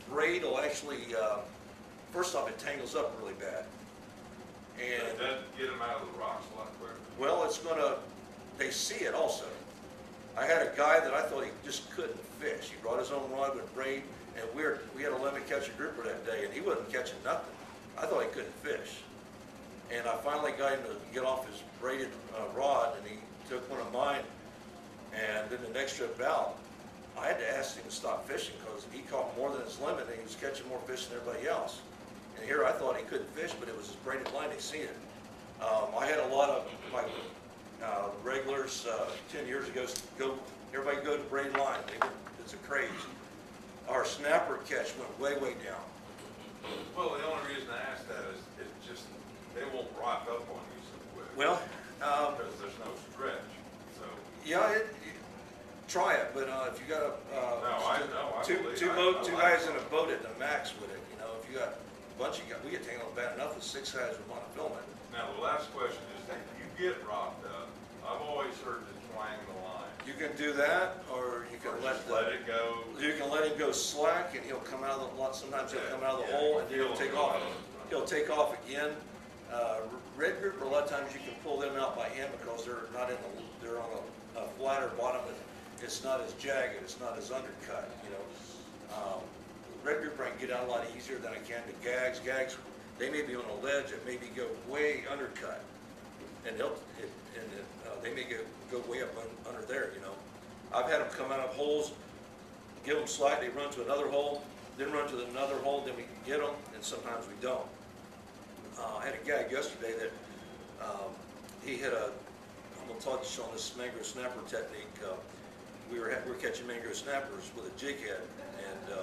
Braid will actually, first off, it tangles up really bad. And, Does that get them out of the rocks a lot quicker? well, they see it also. I had a guy that I thought he just couldn't fish. He brought his own rod with braid, and we had a limit catcher grouper that day, and he wasn't catching nothing. I thought he couldn't fish. And I finally got him to get off his braided rod, and he took one of mine, and then the next trip out, I had to ask him to stop fishing because he caught more than his limit, and he was catching more fish than everybody else. And here I thought he couldn't fish, but it was his braided line, he seen it. I had a lot of my regulars 10 years ago, everybody go to braid line. It's a craze. Our snapper catch went way, way down. Well, the only reason I ask that is it's just, they won't rock up on you so quick. Well, Because there's no stretch, so. yeah, try it, but if you got I know, I two believe- I guys like in a boat at the max with it, you know, if you got a bunch of guys, we get tangled bad enough with 6 guys with monofilament. Now, the last question is, if you get rocked up, I've always heard to twang the line. You can do that, or you can Or let just let it go. you can let him go slack, and he'll come out of the lot. Sometimes he'll come out of the Yeah, hole, and then he'll he'll take go off. out. He'll take off again. Red grouper, a lot of times you can pull them out by hand because they're not in they're on a flatter bottom, and it's not as jagged, it's not as undercut, you know. Red grouper I can get out a lot easier than I can to gags. Gags, they may be on a ledge that maybe go way undercut, and they may go way up under there, you know. I've had them come out of holes, give them slack, they run to another hole, then run to another hole, then we can get them, and sometimes we don't. I had a gag yesterday that he hit I'm gonna touch on this mangrove snapper technique. We were catching mangrove snappers with a jig head, and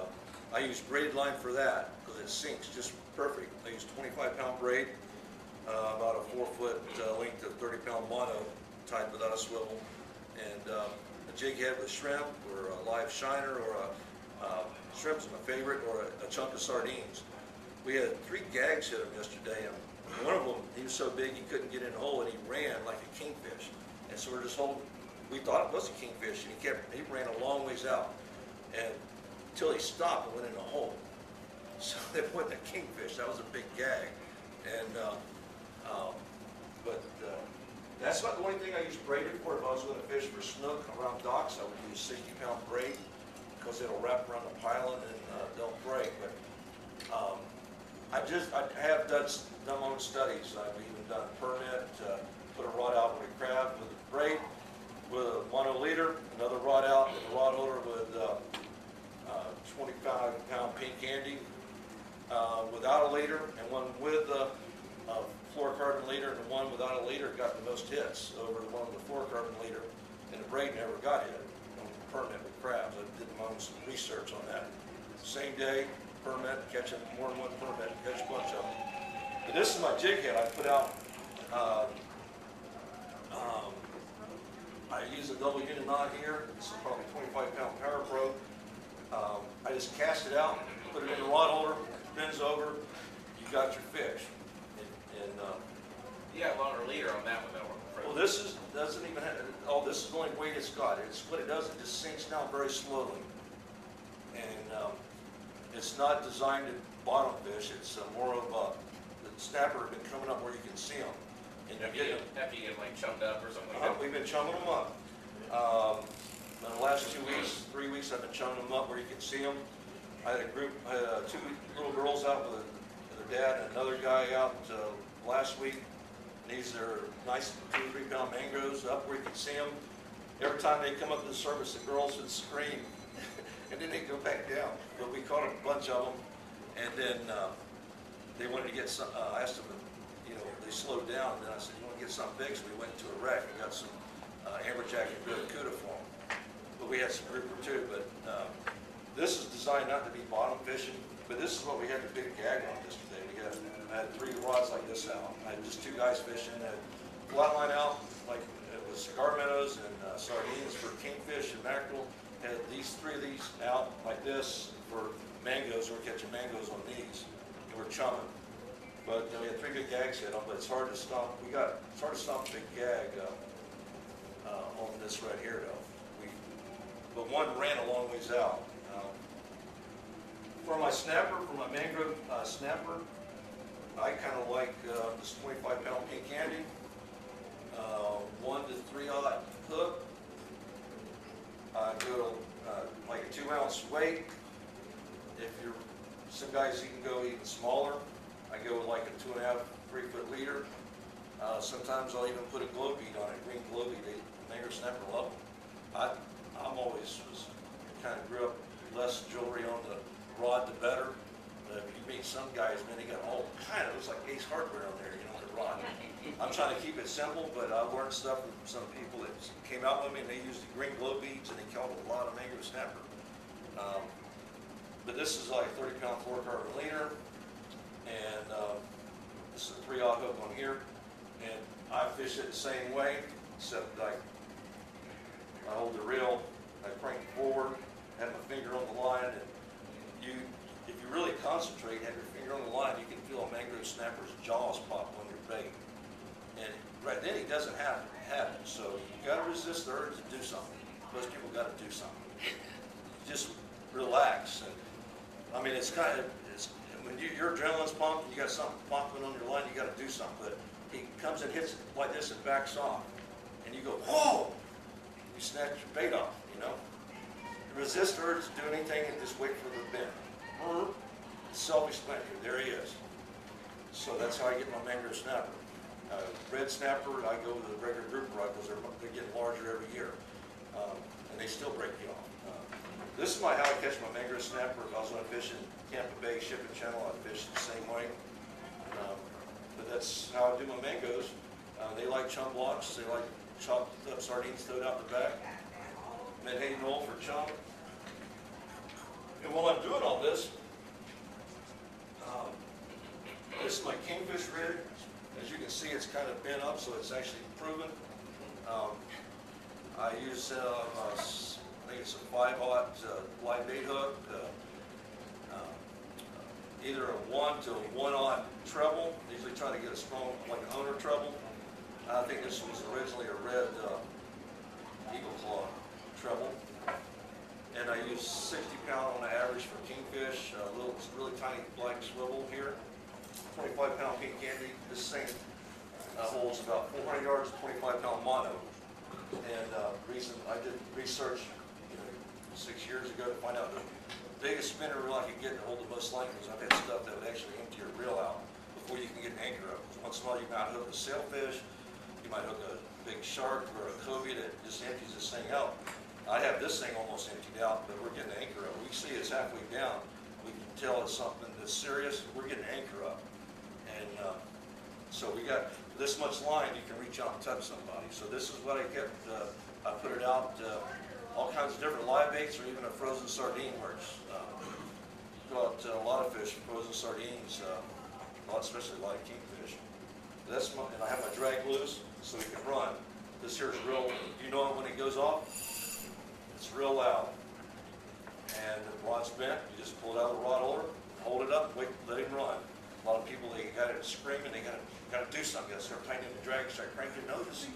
I used braided line for that because it sinks just perfect. I used 25-pound braid, about a 4-foot length of 30-pound mono tied without a swivel, and a jig head with shrimp or a live shiner or shrimp's my favorite, or a chunk of sardines. We had 3 gags hit him yesterday, and one of them, he was so big he couldn't get in the hole, and he ran like a kingfish. And so we're just holding, we thought it was a kingfish, and he ran a long ways out, and until he stopped and went in the hole. So that wasn't a kingfish, that was a big gag. And, that's not the only thing I use braided for. If I was gonna fish for snook around docks, I would use 60-pound braid, because it'll wrap around the pylon and don't break. But I have done my own studies. I've even done a permit, put a rod out with a crab with a braid, with a mono leader, another rod out with a rod holder with 25-pound pink candy without a leader, and one with a fluorocarbon leader, and the one without a leader got the most hits over the one with the fluorocarbon leader, and the braid never got hit on the permit with crabs. I did my own research on that. Same day, permit, catching more than one permit, catch a bunch of them. But this is my jig head I put out. I use a double unit knot here. This is probably 25-pound Power Pro. I just cast it out, put it in the rod holder, bends over, you got your fish. You got a longer leader on that one though. Well, this doesn't even have, this is the only weight it's got. What it does, it just sinks down very slowly. And it's not designed to bottom fish. It's more of the snapper have been coming up where you can see them. And After you get them like chummed up or something like that. we've been chumming them up. In the last 3 weeks, I've been chumming them up where you can see them. I had a 2 little girls out with their dad and another guy out last week. These are nice 2 or 3 pound mangroves up where you can see them. Every time they come up to the surface, the girls would scream, and then they go back down. But we caught a bunch of them, and then they wanted to get some. I asked them, they slowed down, and then I said, "You want to get something big?" So we went to a wreck and got some amberjack and barracuda for them. But we had some grouper too. But this is designed not to be bottom fishing, but this is what we had the big gag on yesterday. I had 3 rods like this out. I had just 2 guys fishing. I had flat line out, like it was cigar minnows and sardines for kingfish and mackerel. I had 3 of these out like this for mangoes. We're catching mangoes on these, and we're chumming. But we had 3 good gags hit on, but it's hard to stop. It's hard to stop a big gag on this right here, though. But one ran a long ways out. For my snapper, for my mangrove snapper, I kind of like this 25-pound pink candy, 1 to 3 aught hook. I go like a 2-ounce weight. If you're, some guys you can go even smaller. I go with like a 2.5, 3-foot leader. Sometimes I'll even put a glow bead on it, green glow bead. They mango snapper love them. I'm always was kind of grew up less jewelry on the rod, the better. If you meet some guys, man, they got all kind of, it's like Ace Hardware on there, you know, the rod. I'm trying to keep it simple, but I learned stuff from some people that came out with me, and they used the green glow beads, and they killed a lot of mango snapper. But this is like a 30-pound fluorocarbon leader, and this is a 3-aught hook on here, and I fish it the same way, except I hold the reel, I crank it forward, have my finger on the line, and if you really concentrate, have your finger on the line, you can feel a mangrove snapper's jaws pop on your bait. And right then he doesn't have it, so you gotta resist the urge to do something. Most people gotta do something. Just relax. And I mean, it's kind of, when your adrenaline's pumped, you got something pumping on your line, you gotta do something. But he comes and hits it like this and backs off, and you go, whoa! You snatch your bait off, you know? Resist the urge to do anything and just wait for the bend. Self-explanatory, there he is. So that's how I get my mangrove snapper. Red snapper, I go with a regular grouper rod because they're getting larger every year. And they still break you off. This is how I catch my mangrove snapper. If I was going to fish in Tampa Bay shipping channel, I'd fish the same way. But that's how I do my mangoes. They like chum blocks. They like chopped up sardines towed out the back. Menhaden oil for chum. And while I'm doing all this, this is my kingfish rig. As you can see, it's kind of bent up, so it's actually proven. I use, I think it's a 5-aught live bait hook, either a 1 to a 1-aught treble. Usually try to get a strong, like an owner treble. I think this was originally a red eagle claw treble. And I use 60-pound on average for kingfish, a little, really tiny black swivel here. 25-pound pink candy. This thing holds about 400 yards, 25-pound mono. And reason I did research 6 years ago to find out the biggest spinner reel I could get to hold the most line, because I've had stuff that would actually empty your reel out before you can get an anchor up. Once in a while you might hook a sailfish, you might hook a big shark or a cobia that just empties this thing out. I have this thing almost emptied out, but we're getting the anchor up. We see it's halfway down. We can tell it's something that's serious. We're getting the anchor up. And so we got this much line, you can reach out and touch somebody. So this is what I kept. I put it out, all kinds of different live baits, or even a frozen sardine works. Got a lot of fish, frozen sardines, especially a lot of kingfish. That's my, and I have my drag loose so we can run. This here is real, you know it when it goes off? It's real loud. And the rod's bent, you just pull it out of the rod holder, hold it up, wait, let him run. A lot of people, they got it screaming, they got to do something, they start tightening the drag, start cranking your nose.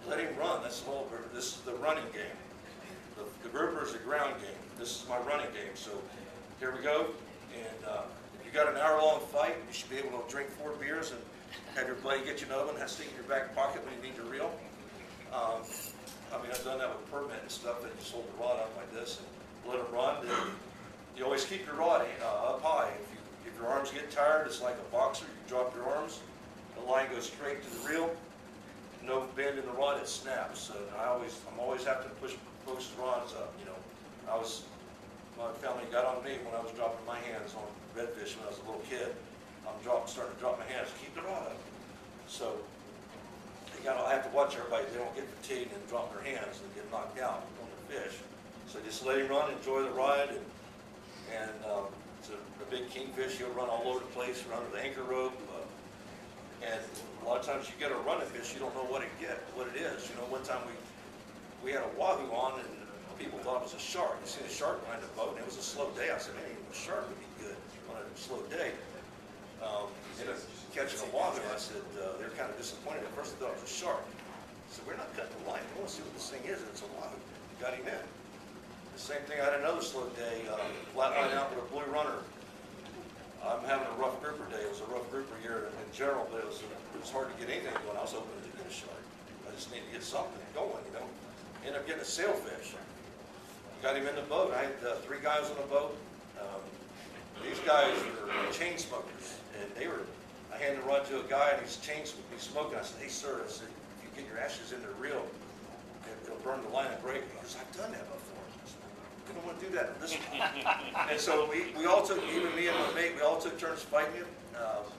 Let him run, that's the whole, this is the running game. The grouper is the ground game. This is my running game. So here we go. And if you got an hour-long fight, you should be able to drink 4 beers and have your buddy get you another one, have stick in your back pocket when you need your reel. I mean, I've done that with permit and stuff. That you just hold the rod up like this and let it run. And you always keep your rod up high. If your arms get tired, it's like a boxer. You drop your arms, the line goes straight to the reel. No bend in the rod, it snaps. And I'm always having to push the rods up. You know, my family got on me when I was dropping my hands on redfish when I was a little kid. I'm starting to drop my hands. Keep the rod up. So I have to watch everybody. They don't get fatigued and drop their hands and get knocked out on the fish. So just let him run, enjoy the ride, and it's a big kingfish. He'll run all over the place, run under the anchor rope. And a lot of times you get a running fish, you don't know what it is. You know, one time we had a wahoo on, and people thought it was a shark. You seen a shark behind the boat, and it was a slow day. I said, man, a shark would be good on a slow day. Ended up catching a wahoo. I said, they're kind of disappointed. At first they thought it was a shark. I said, we're not cutting the line. We want to see what this thing is. It's a wahoo. Got him in. The same thing, I had another slow day, flat line out with a blue runner. I'm having a rough grouper day. It was a rough grouper year in general, but it was hard to get anything going. I was hoping to get a shark. I just need to get something going, you know. Ended up getting a sailfish. Got him in the boat. I had 3 guys on the boat. These guys were chain smokers, and I handed the rod to a guy, and he's smoking. I said, "Hey, sir," I said, "if you get your ashes in the reel, it'll burn the line and break." He goes, "I've done that before." I said, "We don't want to do that in this one." And so we all took, even me and my mate, we all took turns fighting him.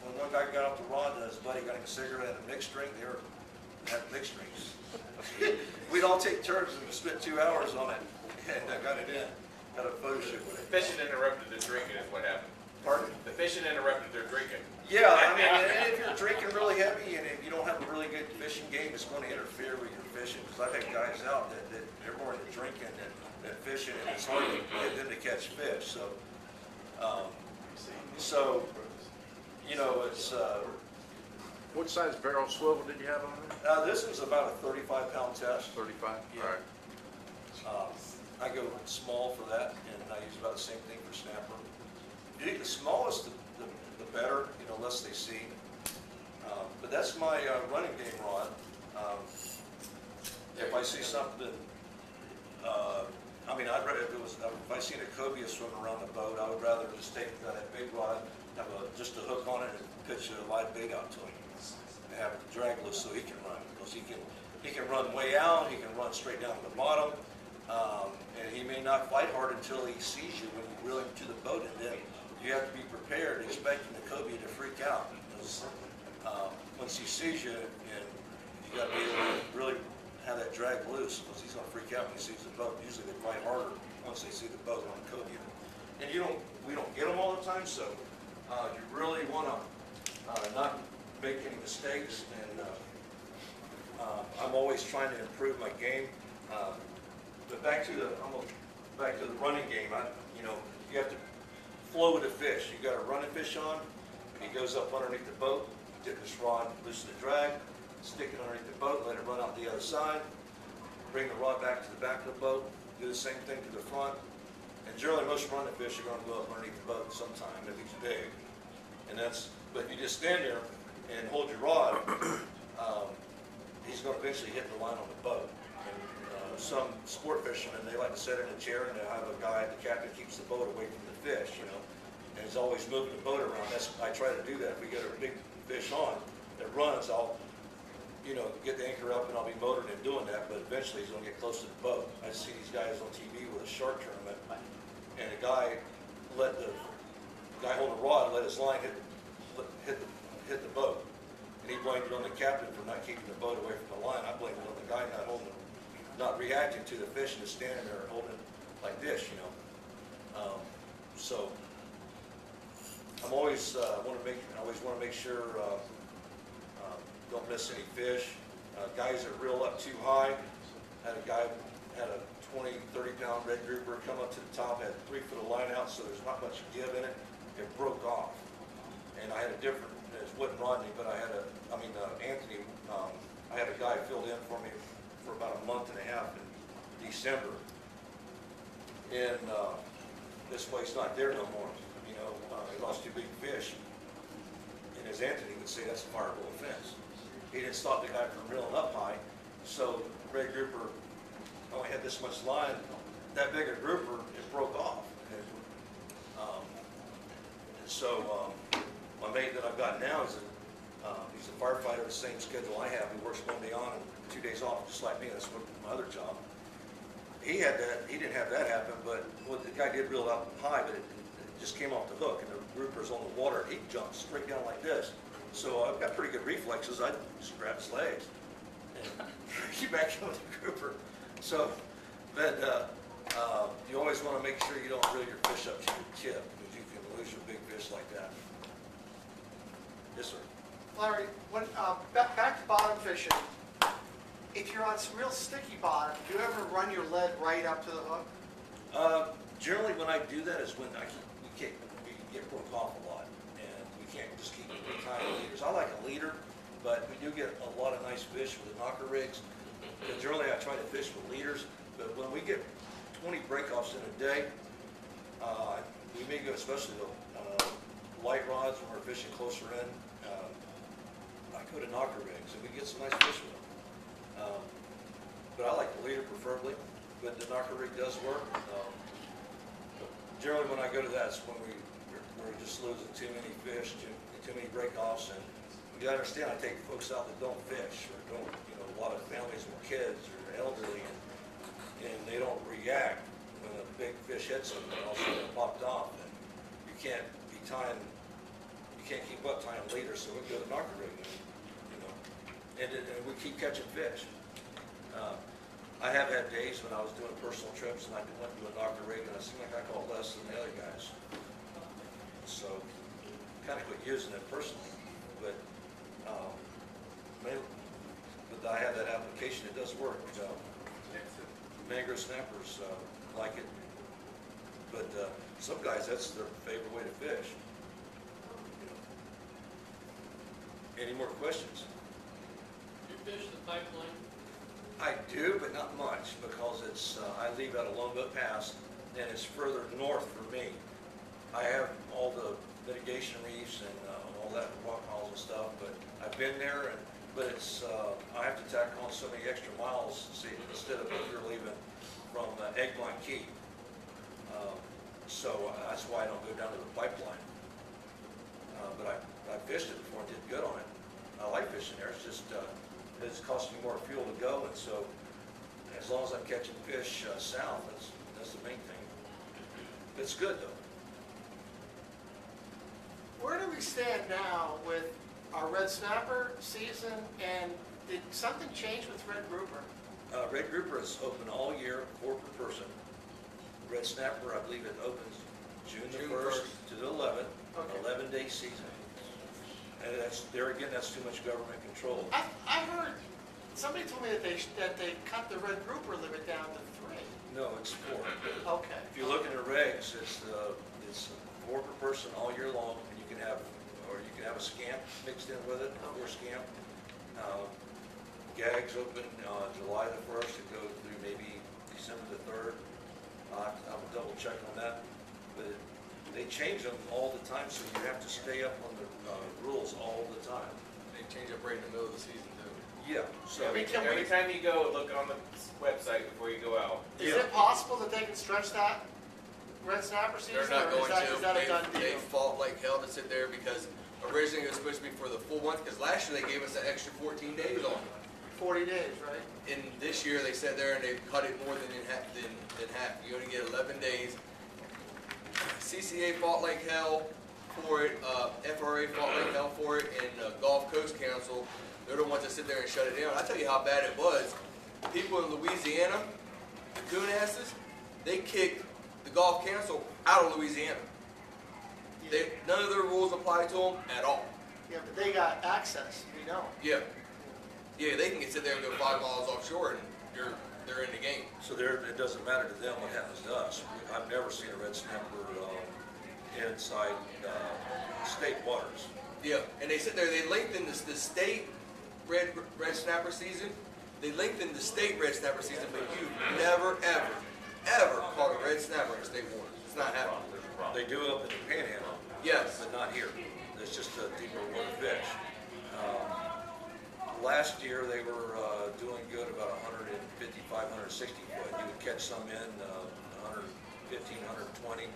When one guy got off the rod, his buddy got him a cigarette and a mixed drink. They had mixed drinks. We'd all take turns and spent 2 hours on it, and got it in. Got a photo shoot with it. The fishing interrupted the drinking is what happened. Pardon? The fishing interrupted their drinking. Yeah, I mean, and if you're drinking really heavy and if you don't have a really good fishing game, it's going to interfere with your fishing. Because I've had guys out that they're more into drinking than fishing, and it's hard to get them to catch fish. So, you know, it's. What size barrel swivel did you have on there? This was about a 35-pound test. 35? Yeah. All right. I go small for that, and I use about the same thing for snapper. The smallest, the better, you know, less they see. But that's my running game rod. If I see something, I mean, I'd rather, if I seen a cobia swimming around the boat, I would rather just take that big rod, have just a hook on it, and pitch a live bait out to him, and have it drag loose so he can run. Because he can run way out, he can run straight down to the bottom. And he may not fight hard until he sees you when you reel him to the boat, and then you have to be prepared, expecting the cobia to freak out. Because once he sees you, and you got to be able to really have that drag loose, because he's going to freak out when he sees the boat. Usually they fight harder once they see the boat on the cobia. And we don't get them all the time, so you really want to not make any mistakes. And I'm always trying to improve my game. But back to the running game, you have to flow with the fish. You got a running fish on, he goes up underneath the boat, dip this rod, loosen the drag, stick it underneath the boat, let it run out the other side, bring the rod back to the back of the boat, do the same thing to the front. And generally most running fish are going to go up underneath the boat sometime if he's big. But if you just stand there and hold your rod, he's going to eventually hit the line on the boat. Some sport fishermen, they like to sit in a chair and they have a guy, the captain keeps the boat away from the fish, you know, and he's always moving the boat around. I try to do that. If we get a big fish on that runs, I'll, get the anchor up and I'll be motoring and doing that, but eventually he's going to get close to the boat. I see these guys on TV with a shark tournament, and a guy hold the rod, let his line hit the boat, and he blamed it on the captain for not keeping the boat away from the line. I blame it on the guy not reacting to the fish and just standing there holding it like this, So I'm always want to make sure don't miss any fish. Guys that reel up too high. Had a 20, 30-pound red grouper come up to the top, had 3 foot of line out, so there's not much give in it. It broke off, and I had a different. It wasn't Rodney, but Anthony. I had a guy filled in for me for about a month and a half in December, and this wade's not there no more. He lost 2 big fish, and as Anthony would say, that's a fireable offense. He didn't stop the guy from reeling up high, so red grouper only had this much line. That bigger grouper, it broke off. My mate that I've got now is he's a firefighter, the same schedule I have. He works 1 day on and 2 days off, just like me. That's what my other job. He didn't have that happen, but the guy did reel up high, but it just came off the hook, and the grouper's on the water. He jumped straight down like this. So I've got pretty good reflexes. I just grab his legs and get back on the grouper. So, but you always want to make sure you don't reel your fish up to your tip, because you can lose your big fish like that. Yes, sir. Larry, back to bottom fishing. If you're on some real sticky bottom, do you ever run your lead right up to the hook? Generally, when I do that is when we get broke off a lot, and we can't just keep tying leaders. I like a leader, but we do get a lot of nice fish with the knocker rigs. Because generally, I try to fish with leaders, but when we get 20 breakoffs in a day, we may go, especially the light rods when we're fishing closer in. I go to knocker rigs and we get some nice fish with them. But I like the leader preferably, but the knocker rig does work. But generally when I go to that, it's when we're just losing too many fish, too many break-offs, and you gotta understand, I take folks out that don't fish, or don't, a lot of families with kids or elderly, and they don't react when a big fish hits them, and all of a sudden they're popped off, and you can't be tying, you can't keep up tying leaders, so we go to knocker rig, and we keep catching fish. I have had days when I was doing personal trips and I went to a knocker rig and it seemed like I caught less than the other guys. So, kind of quit using it personally, but I have that application, it does work. Mangrove snappers like it, but some guys, that's their favorite way to fish. Any more questions? You fish the pipeline? I do, but not much, because it's, I leave out of Lone Boat Pass, and it's further north for me. I have all the mitigation reefs and all that rock piles and stuff, but I've been there, but it's, I have to tack on so many extra miles, see, instead of if you're leaving from Eggplant Key. So that's why I don't go down to the pipeline. But I fished it before and did good on it. I like fishing there, it's just, it's costing me more fuel to go, and so as long as I'm catching fish south, that's the main thing. It's good though. Where do we stand now with our red snapper season, and did something change with red grouper? Red grouper is open all year, 4 per person. Red snapper, I believe it opens June the 1st to the 11th, Okay. 11-day season. And that's, there again, that's too much government control. I heard, somebody told me that they cut the red grouper limit down to 3. No, it's 4. Okay. If you look in the regs, it's 4 per person all year long, and you can have a scamp mixed in with it, or scamp. Gags open July the 1st, it goes through maybe December the 3rd. I'll double check on that, but they change them all the time, so you have to stay up on the rules all the time. They change up right in the middle of the season too. Yeah, so. Every time you go, look on the website before you go out. Is it possible that they can stretch that red snapper season? They're not or going is that a done to. They deal? fought like hell to sit there because originally it was supposed to be for the full month, because last year they gave us an extra 14 days on it. 40 days, right? And this year they sat there and they cut it more than half. You only get 11 days. CCA fought like hell for it. FRA fought like hell for it, and Gulf Coast Council, they're the ones that sit there and shut it down. I tell you how bad it was. People in Louisiana, the coon asses, they kicked the Gulf Council out of Louisiana. None of their rules apply to them at all. Yeah, but they got access, we don't. Yeah, they can sit there and go 5 miles offshore, and they're in the game. So it doesn't matter to them what happens to us. I've never seen a red snapper inside state waters. Yeah, and they sit there. They lengthen the state red snapper season. They lengthen the state red snapper season, but you never ever caught a red snapper in state waters. It's not happening. They do up in the Panhandle. Yes. But not here. It's just a deeper water fish. Last year they were doing good about 155, 160 foot. You would catch some in 115, 120,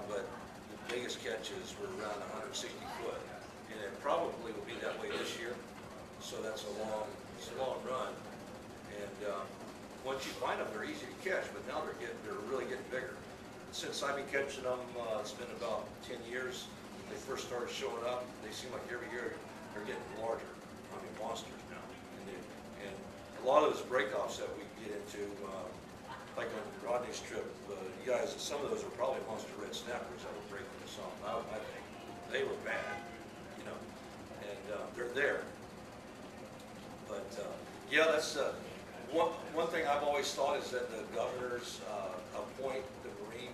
but the biggest catches were around 160 foot. And it probably will be that way this year. So it's a long run. And once you find them, they're easy to catch, but now they're really getting bigger. Since I've been catching them, it's been about 10 years. When they first started showing up, they seem like every year they're getting larger. I mean, monsters now. And a lot of those breakoffs that we get into, like on Rodney's trip, you guys, some of those are probably monster red snappers that were breaking us off. I think they were bad, and they're there. But yeah, that's one thing I've always thought is that the governors appoint the Marine,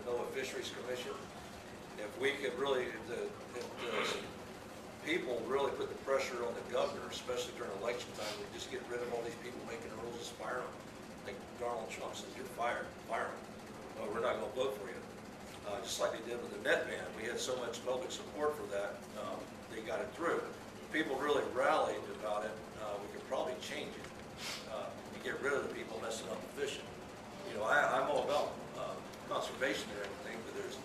the NOAA Fisheries Commission. If we could really, if the people really put the pressure on the governor, especially during election time, we just get rid of all these people making the rules and fire them. Like Donald Trump says, you're fired, fire them. Well, we're not going to vote for you. just like they did with the net ban. We had so much public support for that, they got it through. People really rallied about it. We could probably change it. And get rid of the people messing up the fishing. You know, I'm all about conservation and everything, but there's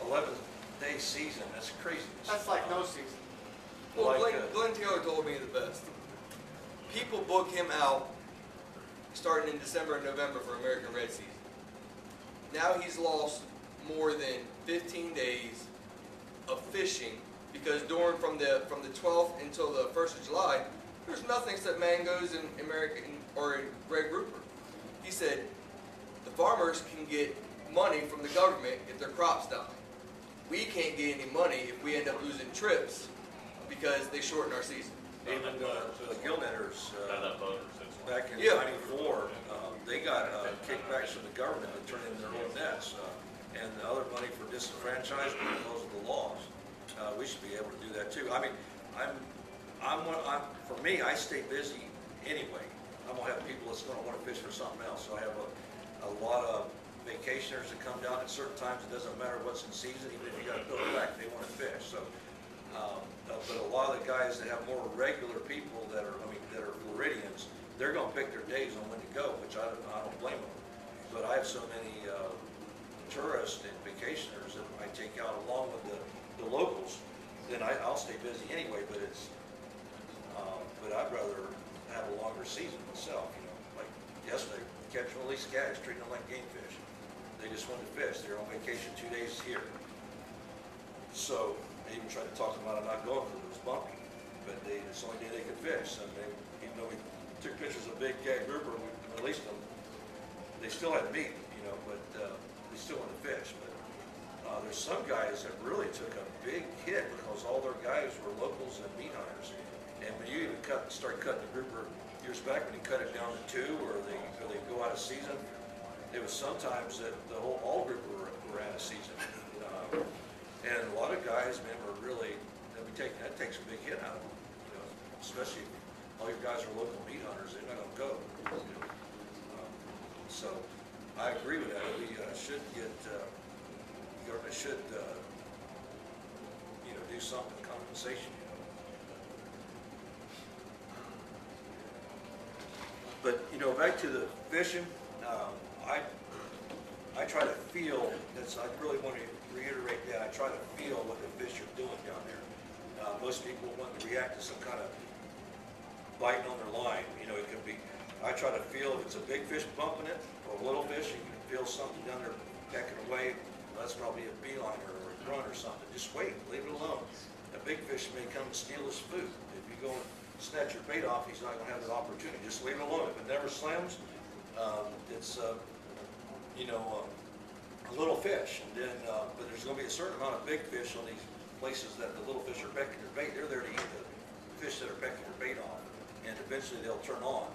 11-day season. That's craziness. That's like no season. Well, Like, Glenn Taylor told me the best. People book him out starting in December and November for American Red season. Now he's lost more than 15 days of fishing because from the 12th until the 1st of July, there's nothing except mangoes and American or red grouper. He said the farmers can get money from the government if their crops die. We can't get any money if we end up losing trips because they shorten our season. even the gill netters, Not enough voters, that's why. back in Yeah. '94, they got kickbacks from the government to turn in their own nets, and the other money for disenfranchisement because of the laws. We should be able to do that too. I mean, for me, I stay busy anyway. I'm gonna have people that's gonna wanna fish for something else. So I have a lot of vacationers that come down at certain times. It doesn't matter what's in season, even if you gotta go back, they wanna fish. So, but a lot of the guys that have more regular people that are Floridians, they're gonna pick their days on when to go, which I don't blame them. But I have so many tourists and vacationers that I take out along with the locals, then I'll stay busy anyway. But but I'd rather have a longer season myself. You know, like yesterday, catch and release guys treating them like game fish. They just wanted to fish. They're on vacation 2 days here. So I even tried to talk them out of not going because it was bumpy. But it's the only day they could fish. And even though we took pictures of big grouper, we released them. They still had meat, you know, but they still wanted to fish. But there's some guys that really took a big hit because all their guys were locals and meat hunters. And when you even start cutting the grouper years back, when you cut it down to 2 or they go out of season, it was sometimes that all grouper were out of season. And a lot of guys, man, were really, that takes a big hit out of them, you know, especially if all your guys are local meat hunters, they're not gonna go. You know? So I agree with that. We should get, the government should, you know, do something, compensation, you know. But, you know, back to the fishing, I try to feel, I really want to reiterate that, I try to feel what the fish are doing down there. Most people want to react to some kind of biting on their line, you know, it could be, I try to feel if it's a big fish bumping it, or a little fish, you can feel something down there pecking away, that's probably a beeline or a grunt or something, just wait, leave it alone. A big fish may come and steal his food. If you go and snatch your bait off, he's not going to have that opportunity. Just leave it alone. If it never slams, it's you know, a little fish. And then, but there's going to be a certain amount of big fish on these places that the little fish are pecking their bait. They're there to eat the fish that are pecking their bait off, and eventually they'll turn on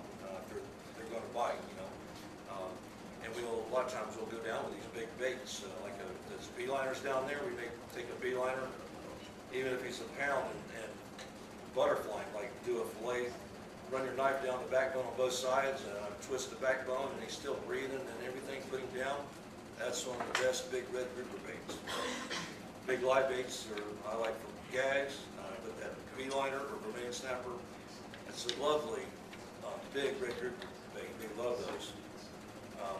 if they're going to bite. You know, and a lot of times we'll go down with these big baits, like there's beeliners down there. We may take a beeliner, even if he's a pound, and butterfly, like do a fillet, run your knife down the backbone on both sides, twist the backbone, and he's still breathing and everything, put him down. That's one of the best big red grouper baits. Big live baits I like for gags, but that beeliner or Bermudian snapper, it's a lovely big red grouper bait. They love those.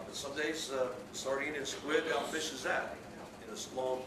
But some days, sardine and squid outfishes that. You know, it's long.